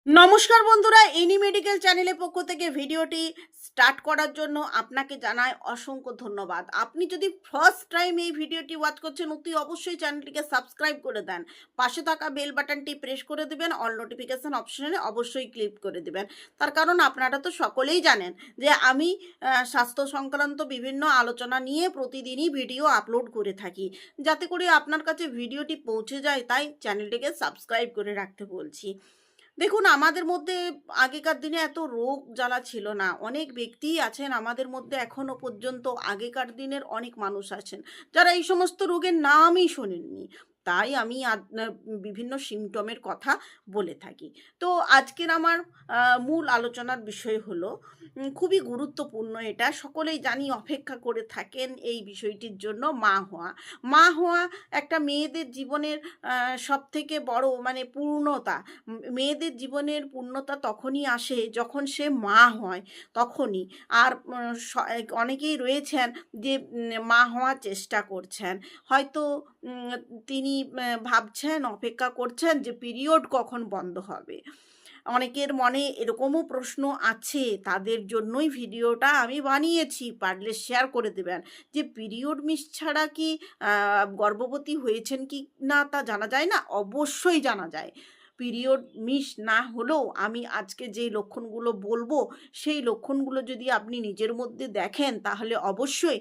নমস্কার বন্ধুরা, any medical চ্যানেলের পক্ষ থেকে ভিডিওটি স্টার্ট করার জন্য আপনাকে জানাই অসংখ্য ধন্যবাদ। আপনি যদি ফার্স্ট টাইম এই ভিডিওটি ওয়াচ করছেন, অতি অবশ্যই চ্যানেলটিকে সাবস্ক্রাইব করে দেন। পাশে থাকা বেল বাটনটি প্রেস করে দেবেন, অল নোটিফিকেশান অপশনে অবশ্যই ক্লিক করে দেবেন। তার কারণ আপনারা তো সকলেই জানেন যে আমি স্বাস্থ্য সংক্রান্ত বিভিন্ন আলোচনা নিয়ে প্রতিদিনই ভিডিও আপলোড করে থাকি। যাতে করে আপনার কাছে ভিডিওটি পৌঁছে যায়, তাই চ্যানেলটিকে সাবস্ক্রাইব করে রাখতে বলছি। দেখুন, আমাদের মধ্যে আগেকার দিনে এত রোগ জ্বালা ছিল না। অনেক ব্যক্তিই আছেন আমাদের মধ্যে এখনো পর্যন্ত, আগেকার দিনের অনেক মানুষ আছেন যারা এই সমস্ত রোগের নামই শোনেননি। তাই আমি বিভিন্ন সিমটমের কথা বলে থাকি। তো আজকের আমার মূল আলোচনার বিষয় হলো, খুবই গুরুত্বপূর্ণ, এটা সকলেই জানি, অপেক্ষা করে থাকেন এই বিষয়টির জন্য, মা হওয়া। মা হওয়া একটা মেয়েদের জীবনের সবথেকে বড় পূর্ণতা। মেয়েদের জীবনের পূর্ণতা তখনই আসে যখন সে মা হয়, তখনই। আর অনেকেই রয়েছেন যে মা হওয়ার চেষ্টা করছেন, হয়তো তিনি ভাবছেন, অপেক্ষা করছেন যে পিরিয়ড কখন বন্ধ হবে। অনেকের মনে এরকমও প্রশ্ন আছে, তাদের জন্যই ভিডিওটা আমি বানিয়েছি, পারলে শেয়ার করে দেবেন যে পিরিয়ড মিস ছাড়া কি গর্ভবতী হয়েছেন কি না তা জানা যায় না। অবশ্যই জানা যায়। পিরিয়ড মিস না হলেও আমি আজকে যেই লক্ষণগুলো বলবো, সেই লক্ষণগুলো যদি আপনি নিজের মধ্যে দেখেন, তাহলে অবশ্যই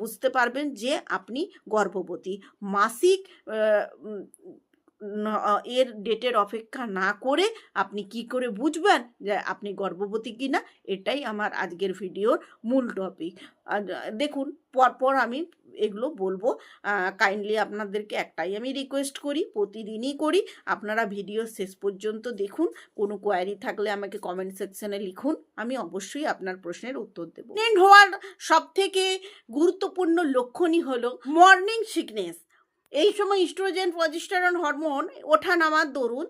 বুঝতে পারবেন যে আপনি গর্ভবতী। মাসিক এর ডেটের অপেক্ষা না করে আপনি কি করে বুঝবেন যে আপনি গর্ভবতী কি না? এটাই আমার আজকের ভিডিওর মূল টপিক। দেখুন, পরপর আমি এগুলো বলবো। কাইন্ডলি আপনাদেরকে একটাই আমি রিকোয়েস্ট করি, প্রতিদিনই করি, আপনারা ভিডিও শেষ পর্যন্ত দেখুন। কোনো কোয়ারি থাকলে আমাকে কমেন্ট সেকশনে লিখুন, আমি অবশ্যই আপনার প্রশ্নের উত্তর দেবো। প্রেগনেন্ট হওয়ার সবথেকে গুরুত্বপূর্ণ লক্ষণই হলো মর্নিং সিকনেস। এই সময় ইস্ট্রোজেন প্রজেস্টেরন হরমোন ওঠানামার দরুন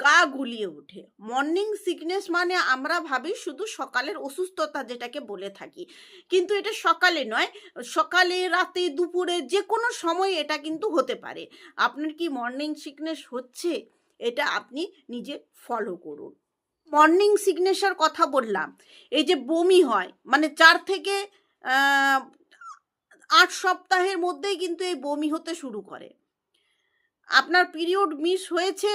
গা গুলিয়ে ওঠে। মর্নিং সিকনেস মানে আমরা ভাবি শুধু সকালের অসুস্থতা, যেটাকে বলে থাকি, কিন্তু এটা সকালে নয়, সকালে, রাতে, দুপুরে, যে কোনো সময় এটা কিন্তু হতে পারে। আপনার কি মর্নিং সিকনেস হচ্ছে? এটা আপনি নিজে ফলো করুন। মর্নিং সিকনেসের কথা বললাম, এই যে বমি হয়, 4 থেকে 8 সপ্তাহের মধ্যেই কিন্তু এই বমি হতে শুরু করে। আপনার পিরিয়ড মিস হয়েছে,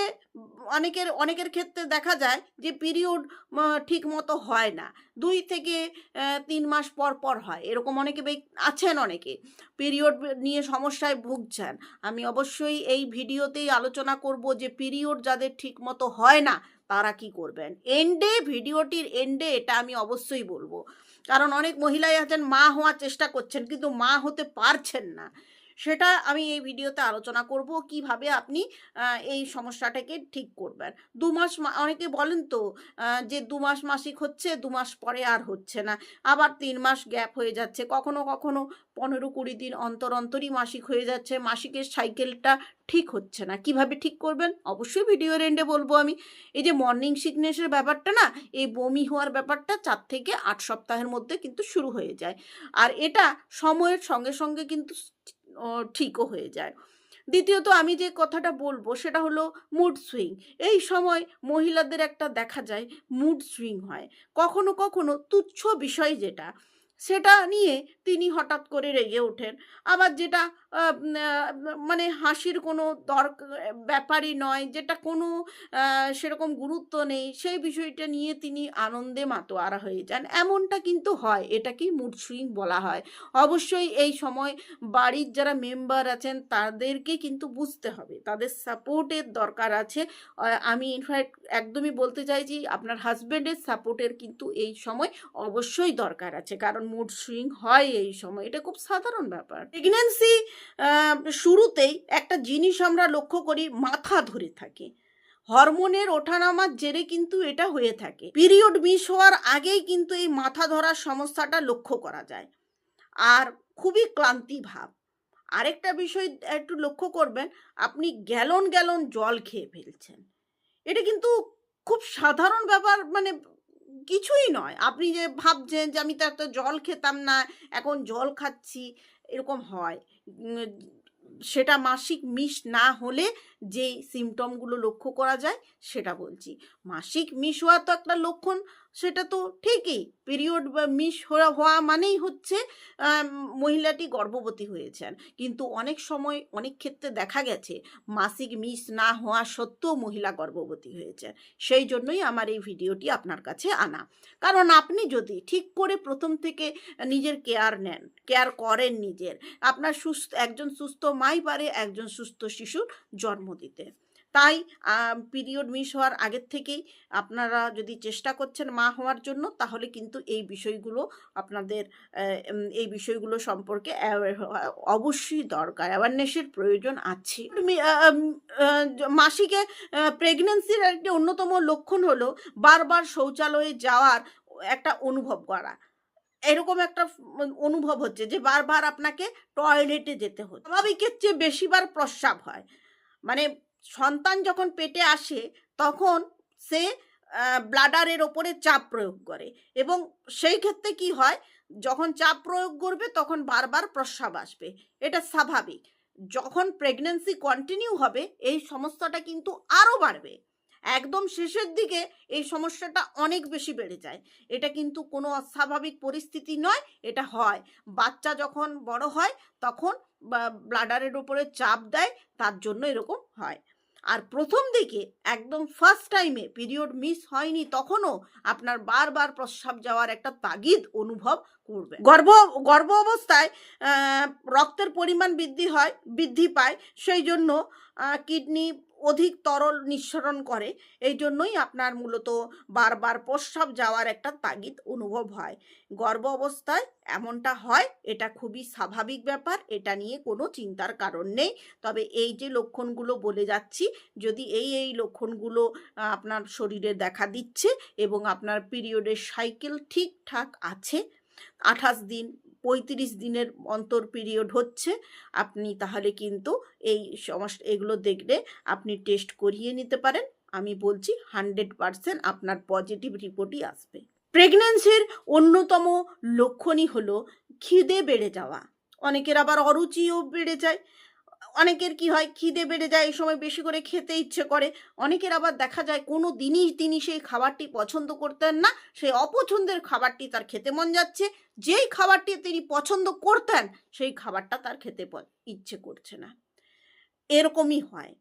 অনেকের ক্ষেত্রে দেখা যায় যে পিরিয়ড ঠিক মতো হয় না, 2 থেকে 3 মাস পর পর হয়, এরকম অনেকে আছেন। অনেকে পিরিয়ড নিয়ে সমস্যায় ভুগছেন। আমি অবশ্যই এই ভিডিওতেই আলোচনা করব যে পিরিয়ড যাদের ঠিক মতো হয় না তারা কি করবেন। ভিডিওটির এন্ডে এটা আমি অবশ্যই বলবো, কারণ অনেক মহিলাই আছেন মা হওয়ার চেষ্টা করছেন কিন্তু মা হতে পারছেন না। সেটা আমি এই ভিডিওতে আলোচনা করব, কিভাবে আপনি এই সমস্যাটাকে ঠিক করবেন। 2 মাস, অনেকে বলেন তো যে 2 মাস মাসিক হচ্ছে, 2 মাস পরে আর হচ্ছে না, আবার 3 মাস গ্যাপ হয়ে যাচ্ছে, কখনো কখনো 15-20 দিন অন্তর অন্তরই মাসিক হয়ে যাচ্ছে, মাসিকের সাইকেলটা ঠিক হচ্ছে না। কিভাবে ঠিক করবেন অবশ্যই ভিডিওর এন্ডে বলবো আমি। এই যে মর্নিং সিকনেসের ব্যাপারটা না, এই বমি হওয়ার ব্যাপারটা 4 থেকে 8 সপ্তাহের মধ্যে কিন্তু শুরু হয়ে যায়, আর এটা সময়ের সঙ্গে সঙ্গে কিন্তু ঠিকও হয়ে যায়। দ্বিতীয়ত আমি যে কথাটা বলবো সেটা হলো মুড সুইং। এই সময় মহিলাদের একটা দেখা যায় মুড সুইং হয়, কখনো কখনো তুচ্ছ বিষয় যেটা, সেটা নিয়ে তিনি হঠাৎ করে রেগে ওঠেন। আবার যেটা হাসির কোনো ব্যাপারই নয়, যেটা কোনো সেরকম গুরুত্ব নেই, সেই বিষয়টা নিয়ে তিনি আনন্দে মাতোয়ারা হয়ে যান, এমনটা কিন্তু হয়। এটাকেই মুড সুইং বলা হয়। অবশ্যই এই সময় বাড়ির যারা মেম্বার আছেন তাদেরকে কিন্তু বুঝতে হবে, তাদের সাপোর্টের দরকার আছে। আমি ইনফ্যাক্ট একদমই বলতে চাইছি, আপনার হাজব্যান্ডের সাপোর্টের কিন্তু এই সময় অবশ্যই দরকার আছে, কারণ মুড সুইং হয় এই সময়, এটা খুব সাধারণ ব্যাপার। প্রেগনেন্সি শুরুতেই একটা জিনিস আমরা লক্ষ্য করি, মাথা ধরে থাকে। হরমোনের ওঠানামার জেরে কিন্তু এটা হয়ে থাকে। পিরিয়ড মিস হওয়ার আগেই কিন্তু এই মাথা ধরার সমস্যাটা লক্ষ্য করা যায়, আর খুবই ক্লান্তি ভাব। আরেকটা বিষয় একটু লক্ষ্য করবেন, আপনি গ্যালন গ্যালন জল খেয়ে ফেলছেন। এটা কিন্তু খুব সাধারণ ব্যাপার, কিছুই নয়। আপনি যে ভাবছেন যে আমি তো এত জল খেতাম না, এখন জল খাচ্ছি, এরকম হয়। সেটা মাসিক মিস না হলে যেই সিমটমগুলো লক্ষ্য করা যায় সেটা বলছি। মাসিক মিস হওয়া তো একটা লক্ষণ, সেটা তো ঠিকই। পিরিয়ড বা মিস হওয়া মানেই হচ্ছে মহিলাটি গর্ভবতী হয়েছেন, কিন্তু অনেক সময় অনেক ক্ষেত্রে দেখা গেছে মাসিক মিস না হওয়া সত্ত্বেও মহিলা গর্ভবতী হয়েছে। সেই জন্যই আমার এই ভিডিওটি আপনার কাছে আনা। কারণ আপনি যদি ঠিক করে প্রথম থেকে নিজের কেয়ার করেন নিজের, আপনার একজন সুস্থ মাই পারে একজন সুস্থ শিশুর জন্ম দিতে। তাই পিরিয়ড মিস হওয়ার আগের থেকেই আপনারা যদি চেষ্টা করছেন মা হওয়ার জন্য, তাহলে কিন্তু এই বিষয়গুলো আপনাদের এই বিষয়গুলো সম্পর্কে অবশ্যই দরকার, অ্যাওয়ারনেসের প্রয়োজন আছে। মাসিকে প্রেগনেন্সির একটি অন্যতম লক্ষণ হলো বারবার শৌচালয়ে যাওয়ার একটা অনুভব করা। এরকম একটা অনুভব হচ্ছে যে বারবার আপনাকে টয়লেটে যেতে হচ্ছে। স্বাভাবিকের চেয়ে বেশিবার প্রস্রাব হয়। মানে সন্তান যখন পেটে আসে তখন সে ব্লাডারের ওপরে চাপ প্রয়োগ করে, এবং সেই ক্ষেত্রে কি হয়, যখন চাপ প্রয়োগ করবে তখন বারবার প্রস্রাব আসবে। এটা স্বাভাবিক। যখন প্রেগন্যান্সি কন্টিনিউ হবে এই সমস্যাটা কিন্তু আরও বাড়বে। একদম শেষের দিকে এই সমস্যাটা অনেক বেশি বেড়ে যায়। এটা কিন্তু কোনো অস্বাভাবিক পরিস্থিতি নয়, এটা হয়। বাচ্চা যখন বড় হয় তখন ব্লাডারের উপরে চাপ দেয়, তার জন্য এরকম হয়। আর প্রথম দিকে একদম ফার্স্ট টাইমে পিরিয়ড মিস হয়নি তখনও আপনার বারবার প্রস্রাব যাওয়ার একটা তাগিদ অনুভব করবে। গর্ভ অবস্থায় রক্তের পরিমাণ বৃদ্ধি পায়, সেই জন্য কিডনি অধিক তরল নিঃসরণ করে। এই জন্যই আপনার মূলত বারবার প্রস্রাব যাওয়ার একটা তাগিদ অনুভব হয়। গর্ভ অবস্থায় এমনটা হয়, এটা খুবই স্বাভাবিক ব্যাপার, এটা নিয়ে কোনো চিন্তার কারণ নেই। তবে এই যে লক্ষণগুলো বলে যাচ্ছি, যদি এই লক্ষণগুলো আপনার শরীরে দেখা দিচ্ছে এবং আপনার পিরিয়ডের সাইকেল ঠিকঠাক আছে, 28 দিন 35 দিনের অন্তর পিরিয়ড হচ্ছে, আপনি তাহলে কিন্তু এই সমস্যা এগুলো দেখলে আপনি টেস্ট করিয়ে নিতে পারেন। আমি বলছি 100% আপনার পজিটিভ রিপোর্টই আসবে। প্রেগন্যান্সির অন্যতম লক্ষণই হলো খিদে বেড়ে যাওয়া। অনেকের আবার অরুচিও বেড়ে যায়। অনেকের কি হয়, খিদে বেড়ে যায়, এই সময় বেশি করে খেতে ইচ্ছে করে। অনেকের আবার দেখা যায় কোনো দিনই তিনি সেই খাবারটি পছন্দ করতেন না, সেই অপছন্দের খাবারটি তার খেতে মন যাচ্ছে। যেই খাবারটি তিনি পছন্দ করতেন সেই খাবারটা তার খেতে ইচ্ছে করছে না। এরকমই হয়।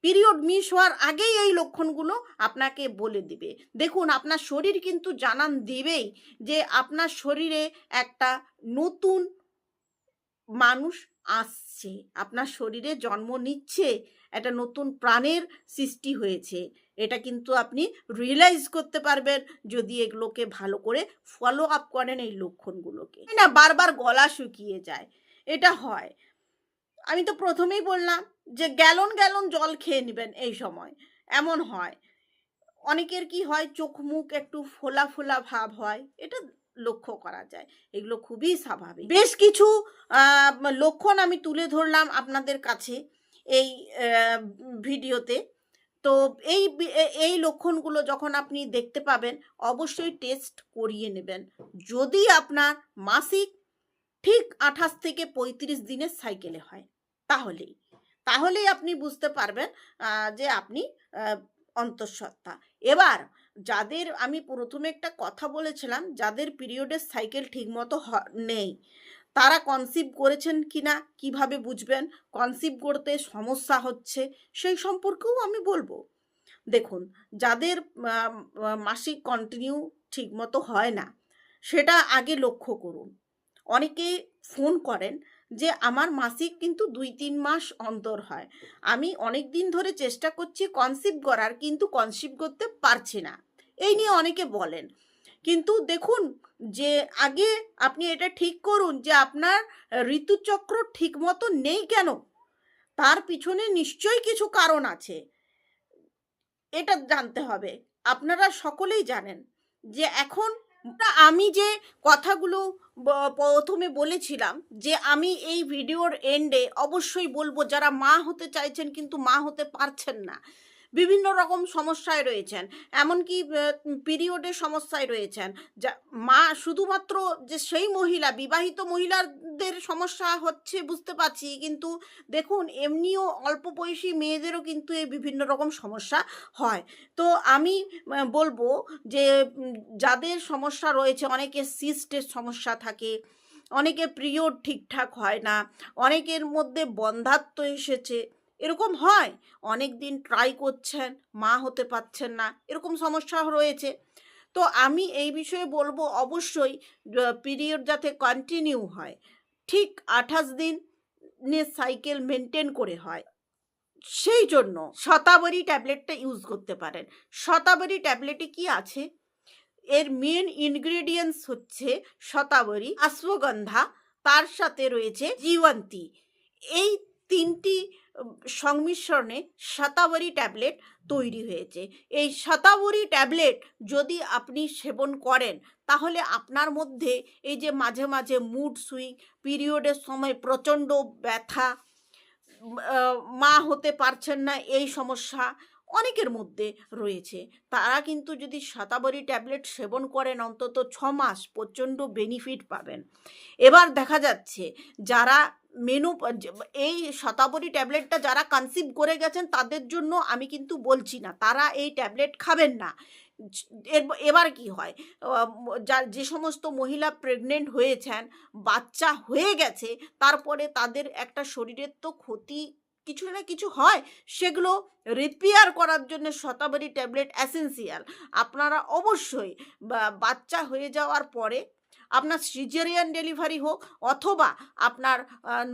পিরিয়ড মিস হওয়ার আগেই এই লক্ষণগুলো আপনাকে বলে দিবে। দেখুন, আপনার শরীর কিন্তু জানান দেবেই যে আপনার শরীরে একটা নতুন মানুষ আসছে, আপনার শরীরে জন্ম নিচ্ছে, একটা নতুন প্রাণের সৃষ্টি হয়েছে। এটা কিন্তু আপনি রিয়েলাইজ করতে পারবেন যদি এগুলোকে ভালো করে ফলো আপ করেন এই লক্ষণগুলোকে। না, বারবার গলা শুকিয়ে যায়, এটা হয়। আমি তো প্রথমেই বললাম যে গ্যালন জল খেয়ে নেবেন এই সময়, এমন হয়। অনেকের কি হয়, চোখ মুখ একটু ফোলা ভাব হয়, এটা লক্ষ্য করা যায়। এগুলো খুবই স্বাভাবিক। বেশ কিছু লক্ষণ আমি তুলে ধরলাম আপনাদের কাছে এই ভিডিওতে। তো এই লক্ষণগুলো যখন আপনি দেখতে পাবেন অবশ্যই টেস্ট করিয়ে নেবেন। যদি আপনার মাসিক ঠিক 28 থেকে 35 দিনের সাইকেলে হয়, তাহলেই আপনি বুঝতে পারবেন যে আপনি অন্তঃসত্ত্বা। এবার যাদের, আমি প্রথমে একটা কথা বলেছিলাম, যাদের পিরিয়ডের সাইকেল ঠিকমতো নেই, তারা কনসিভ করেছেন কিনা কিভাবে বুঝবেন, কনসিভ করতে সমস্যা হচ্ছে সেই সম্পর্কেও আমি বলবো। দেখুন, যাদের মাসিক কন্টিনিউ ঠিকমতো হয় না, সেটা আগে লক্ষ্য করুন। অনেকে ফোন করেন যে আমার মাসিক কিন্তু 2-3 মাস অন্তর হয়, আমি অনেক দিন ধরে চেষ্টা করছি কনসিভ করার, কিন্তু কনসিভ করতে পারছি না, এই নিয়ে অনেকে বলেন। কিন্তু দেখুন, যে আগে আপনি এটা ঠিক করুন যে আপনার ঋতুচক্র ঠিকমতো নেই কেন, তার পিছনে নিশ্চয়ই কিছু কারণ আছে, এটা জানতে হবে। আপনারা সকলেই জানেন যে এখন আমি যে কথাগুলো প্রথমে বলেছিলাম, যে আমি এই ভিডিওর এন্ডে অবশ্যই বলবো, যারা মা হতে চাইছেন কিন্তু মা হতে পারছেন না, বিভিন্ন রকম সমস্যায় রয়েছেন, এমনকি পিরিয়ডের সমস্যায় রয়েছেন, যা মা শুধুমাত্র যে সেই মহিলা বিবাহিত মহিলাদের সমস্যা হচ্ছে বুঝতে পারছি, কিন্তু দেখুন এমনিও অল্প বয়সী মেয়েদেরও কিন্তু এই বিভিন্ন রকম সমস্যা হয়। তো আমি বলবো যে যাদের সমস্যা রয়েছে, অনেকের সিস্টের সমস্যা থাকে, অনেকের পিরিয়ড ঠিকঠাক হয় না, অনেকের মধ্যে বন্ধ্যাত্ব এসেছে, এরকম হয়, অনেক দিন ট্রাই করছেন, মা হতে পারছেন না, এরকম সমস্যা রয়েছে। তো আমি এই বিষয়ে বলবো অবশ্যই পিরিয়ড যাতে কন্টিনিউ হয়, ঠিক 28 দিনের সাইকেল মেনটেন করে হয়, সেই জন্য শতাবরী ট্যাবলেটটা ইউজ করতে পারেন। শতাবরী ট্যাবলেটে কি আছে, এর মেন ইনগ্রেডিয়েন্টস হচ্ছে শতাবরী, অশ্বগন্ধা, তার সাথে রয়েছে জীবন্তী। এই তিনটি সংমিশ্রণে শতাবরী ট্যাবলেট তৈরি হয়েছে। এই শতাবরী ট্যাবলেট যদি আপনি সেবন করেন, তাহলে আপনার মধ্যে এই যে মাঝে মাঝে মুড সুইং, পিরিয়ডের সময় প্রচণ্ড ব্যথা, মা হতে পারছেন না, এই সমস্যা অনেকের মধ্যে রয়েছে, তারা কিন্তু যদি শতাবরী ট্যাবলেট সেবন করেন অন্তত 6 মাস প্রচণ্ড বেনিফিট পাবেন। এবার দেখা যাচ্ছে যারা এই শতাবরী ট্যাবলেটটা যারা কনসিভ করে গেছেন তাদের জন্য আমি কিন্তু বলছি না তারা এই ট্যাবলেট খাবেন না। এবার কি হয়, যে সমস্ত মহিলা প্রেগনেন্ট হয়েছেন, বাচ্চা হয়ে গেছে, তারপরে তাদের একটা শরীরের তো ক্ষতি কিছু না কিছু হয়, সেগুলো রিপেয়ার করার জন্য শতাবরী ট্যাবলেট এসেন্সিয়াল। আপনারা অবশ্যই বাচ্চা হয়ে যাওয়ার পরে, আপনার সিজারিয়ান ডেলিভারি হোক অথবা আপনার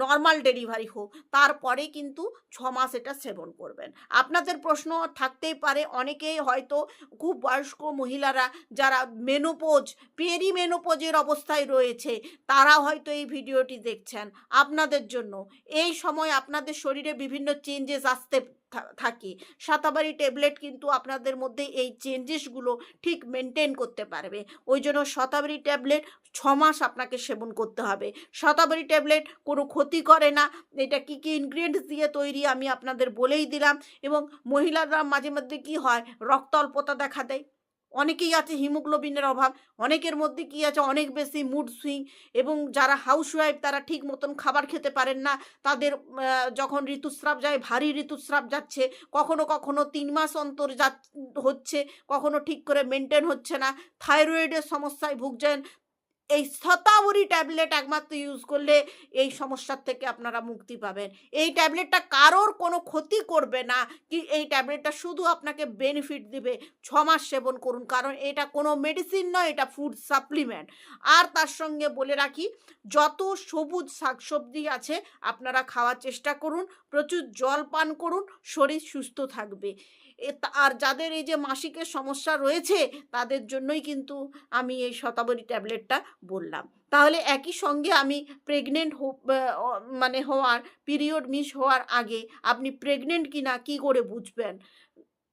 নর্মাল ডেলিভারি হোক, তারপরে কিন্তু 6 মাস এটা সেবন করবেন। আপনাদের প্রশ্ন থাকতেই পারে, অনেকেই হয়তো খুব বয়স্ক মহিলারা যারা মেনোপোজ, পেরিমেনোপোজের অবস্থায় রয়েছে, তারা হয়তো এই ভিডিওটি দেখছেন। আপনাদের জন্য এই সময় আপনাদের শরীরে বিভিন্ন চেঞ্জেস আসতে থাকে, শতাবরী ট্যাবলেট কিন্তু আপনাদের মধ্যে এই চেঞ্জেসগুলো ঠিক মেনটেন করতে পারবে। ওই জন্য শতাবরী ট্যাবলেট 6 মাস আপনাকে সেবন করতে হবে। শতাবরী ট্যাবলেট কোনো ক্ষতি করে না, এটা কী কী ইনগ্রিডিয়েন্টস দিয়ে তৈরি আমি আপনাদের বলেই দিলাম। এবং মহিলারা মাঝে মধ্যে কী হয়, রক্ত অল্পতা দেখা দেয়, অনেকেই আছে হিমোগ্লোবিনের অভাব, অনেকের মধ্যে কি আছে অনেক বেশি মুড সুইং, এবং যারা হাউসওয়াইফ তারা ঠিক মতন খাবার খেতে পারেন না, তাদের যখন ঋতুস্রাব যায় ভারী ঋতুস্রাব যাচ্ছে, কখনো কখনো 3 মাস অন্তর হচ্ছে, কখনো ঠিক করে মেনটেন হচ্ছে না, থাইরয়েডের সমস্যায় ভুগছেন, এই শতাবরী ট্যাবলেট একমাত্র ইউজ করলে এই সমস্যার থেকে আপনারা মুক্তি পাবেন। এই ট্যাবলেটটা কারোর কোনো ক্ষতি করবে না, কি এই ট্যাবলেটটা শুধু আপনাকে বেনিফিট দিবে। 6 মাস সেবন করুন, কারণ এটা কোনো মেডিসিন নয়, এটা ফুড সাপ্লিমেন্ট। আর তার সঙ্গে বলে রাখি, যত সবুজ শাকসবজি আছে আপনারা খাওয়ার চেষ্টা করুন, প্রচুর জল পান করুন, শরীর সুস্থ থাকবে। আর যাদের এই যে মাসিকের সমস্যা রয়েছে তাদের জন্যই কিন্তু আমি এই শতাবরী ট্যাবলেটটা বললাম। তাহলে একই সঙ্গে আমি প্রেগনেন্ট মানে হওয়ার, পিরিয়ড মিস হওয়ার আগে আপনি প্রেগনেন্ট কি না কী করে বুঝবেন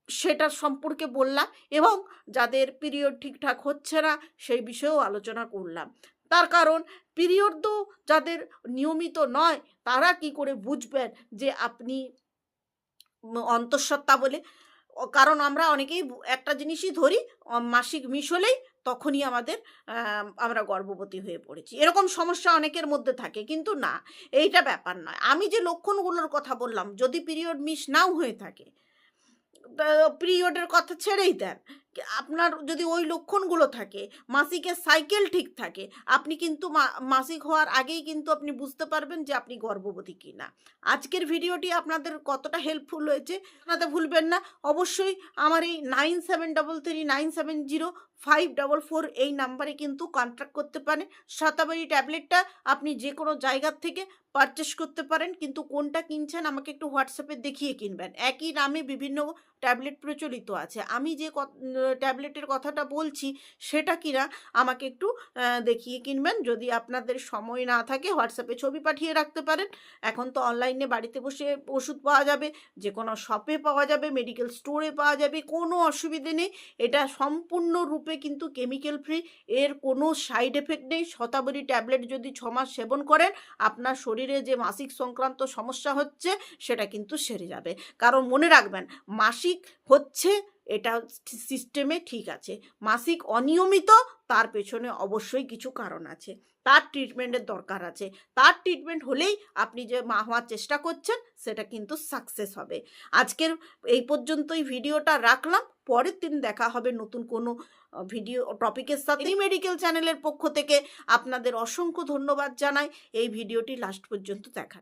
সেটার সম্পর্কে বললাম, এবং যাদের পিরিয়ড ঠিকঠাক হচ্ছে না সেই বিষয়েও আলোচনা করলাম। তার কারণ পিরিয়ড তো যাদের নিয়মিত নয় তারা কি করে বুঝবেন যে আপনি অন্তঃসত্ত্বা বলে। কারণ আমরা অনেকেই একটা জিনিসই ধরি, মাসিক মিস হলেই তখনই আমরা গর্ভবতী হয়ে পড়েছি, এরকম সমস্যা অনেকের মধ্যে থাকে, কিন্তু না, এইটা ব্যাপার নয়। আমি যে লক্ষণগুলোর কথা বললাম, যদি পিরিয়ড মিস নাও হয়ে থাকে, পিরিয়ডের কথা ছেড়েই দেন, আপনার যদি ওই লক্ষণগুলো থাকে, মাসিকের সাইকেল ঠিক থাকে, আপনি কিন্তু মাসিক হওয়ার আগেই কিন্তু আপনি বুঝতে পারবেন যে আপনি গর্ভবতী কি না। আজকের ভিডিওটি আপনাদের কতটা হেল্পফুল হয়েছে জানাতে ভুলবেন না। অবশ্যই আমার এই 9733970544 এই নাম্বারে কিন্তু কন্ট্যাক্ট করতে পারেন। শতাবরী ট্যাবলেটটা আপনি যে কোনো জায়গার থেকে পারচেস করতে পারেন, কিন্তু কোনটা কিনছেন আমাকে একটু হোয়াটসঅ্যাপে দেখিয়ে কিনবেন। একই নামে বিভিন্ন ট্যাবলেট প্রচলিত আছে, আমি যে ট্যাবলেটের কথাটা বলছি সেটা কিনা আমাকে একটু দেখিয়ে কিনবেন। যদি আপনাদের সময় না থাকে হোয়াটসঅ্যাপে ছবি পাঠিয়ে রাখতে পারেন। এখন তো অনলাইনে বাড়িতে বসে ওষুধ পাওয়া যাবে, যে কোনো শপে পাওয়া যাবে, মেডিকেল স্টোরে পাওয়া যাবে, কোনো অসুবিধে নেই। এটা সম্পূর্ণরূপে কিন্তু কেমিক্যাল ফ্রি, এর কোনো সাইড এফেক্ট নেই। শতাবরী ট্যাবলেট যদি 6 মাস সেবন করেন আপনার শরীরে যে মাসিক সংক্রান্ত সমস্যা হচ্ছে সেটা কিন্তু সেরে যাবে। কারণ মনে রাখবেন, মাসিক হচ্ছে এটা সিস্টেমে ঠিক আছে, মাসিক অনিয়মিত তার পেছনে অবশ্যই কিছু কারণ আছে, তার ট্রিটমেন্টের দরকার আছে। তার ট্রিটমেন্ট হলেই আপনি যে মা হওয়ার চেষ্টা করছেন সেটা কিন্তু সাকসেস হবে। আজকের এই পর্যন্তই ভিডিওটা রাখলাম। পরের দিন দেখা হবে নতুন কোনো ভিডিও টপিকের সাথে। মেডিকেল চ্যানেলের পক্ষ থেকে আপনাদের অসংখ্য ধন্যবাদ জানাই এই ভিডিওটি লাস্ট পর্যন্ত দেখার।